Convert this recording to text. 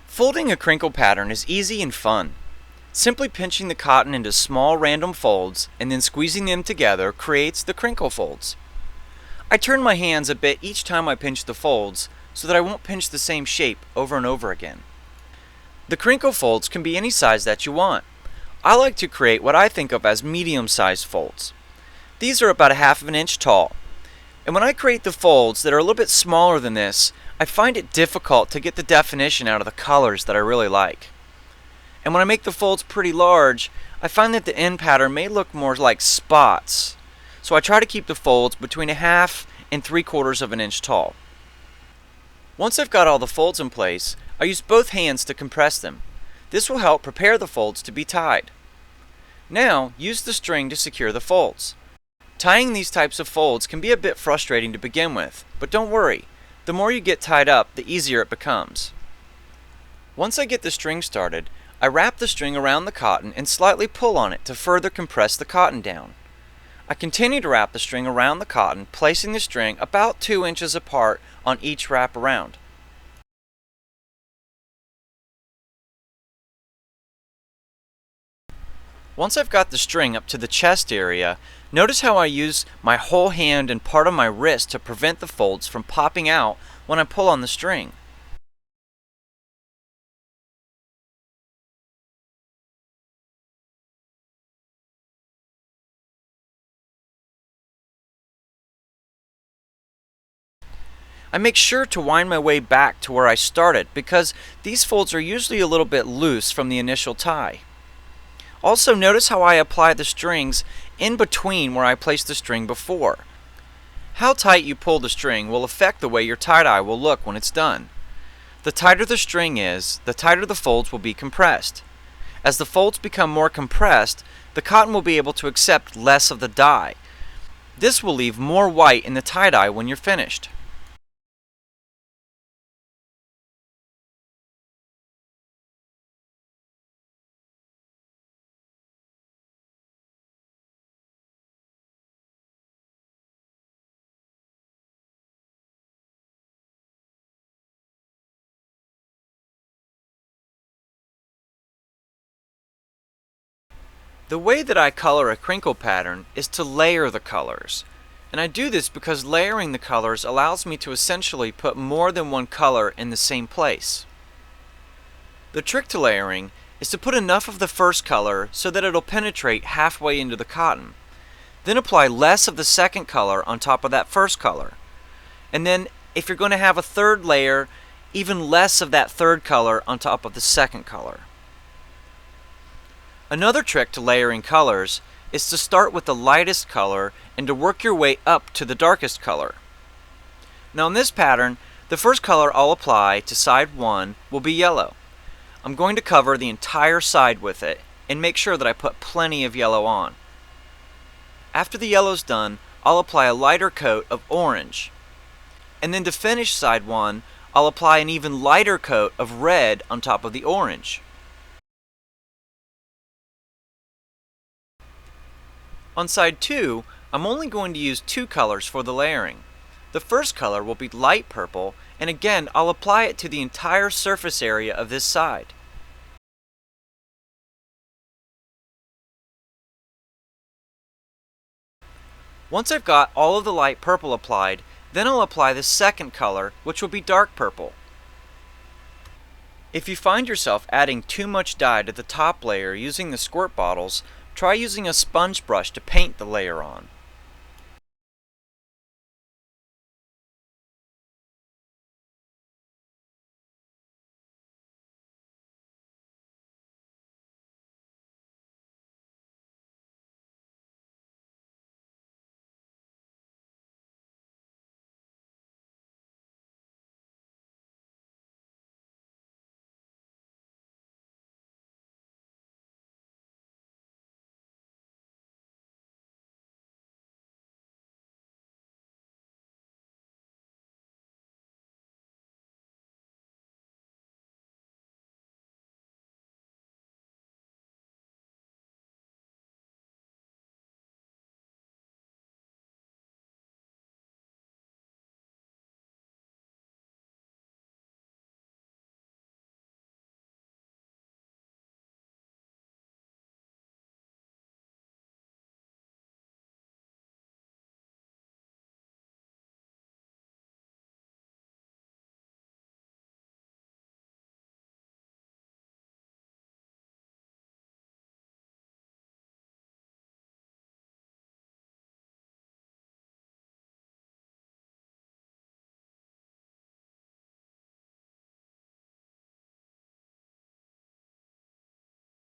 Folding a crinkle pattern is easy and fun. Simply pinching the cotton into small random folds and then squeezing them together creates the crinkle folds. I turn my hands a bit each time I pinch the folds so that I won't pinch the same shape over and over again. The crinkle folds can be any size that you want. I like to create what I think of as medium-sized folds. These are about 1/2 of an inch tall. And when I create the folds that are a little bit smaller than this, I find it difficult to get the definition out of the colors that I really like. And when I make the folds pretty large, I find that the end pattern may look more like spots. So I try to keep the folds between 1/2 and 3/4 of an inch tall. Once I've got all the folds in place, I use both hands to compress them. This will help prepare the folds to be tied. Now, use the string to secure the folds. Tying these types of folds can be a bit frustrating to begin with, but don't worry. The more you get tied up, the easier it becomes. Once I get the string started, I wrap the string around the cotton and slightly pull on it to further compress the cotton down. I continue to wrap the string around the cotton, placing the string about 2 inches apart on each wrap around. Once I've got the string up to the chest area, notice how I use my whole hand and part of my wrist to prevent the folds from popping out when I pull on the string. I make sure to wind my way back to where I started because these folds are usually a little bit loose from the initial tie. Also, notice how I apply the strings in between where I placed the string before. How tight you pull the string will affect the way your tie-dye will look when it's done. The tighter the string is, the tighter the folds will be compressed. As the folds become more compressed, the cotton will be able to accept less of the dye. This will leave more white in the tie-dye when you're finished. The way that I color a crinkle pattern is to layer the colors. And I do this because layering the colors allows me to essentially put more than one color in the same place. The trick to layering is to put enough of the first color so that it'll penetrate halfway into the cotton. Then apply less of the second color on top of that first color. And then if you're going to have a third layer, even less of that third color on top of the second color. Another trick to layering colors is to start with the lightest color and to work your way up to the darkest color. Now in this pattern, the first color I'll apply to side 1 will be yellow. I'm going to cover the entire side with it and make sure that I put plenty of yellow on. After the yellow's done, I'll apply a lighter coat of orange. And then to finish side 1, I'll apply an even lighter coat of red on top of the orange. On side 2, I'm only going to use 2 colors for the layering. The first color will be light purple, and again I'll apply it to the entire surface area of this side. Once I've got all of the light purple applied, then I'll apply the second color, which will be dark purple. If you find yourself adding too much dye to the top layer using the squirt bottles, try using a sponge brush to paint the layer on.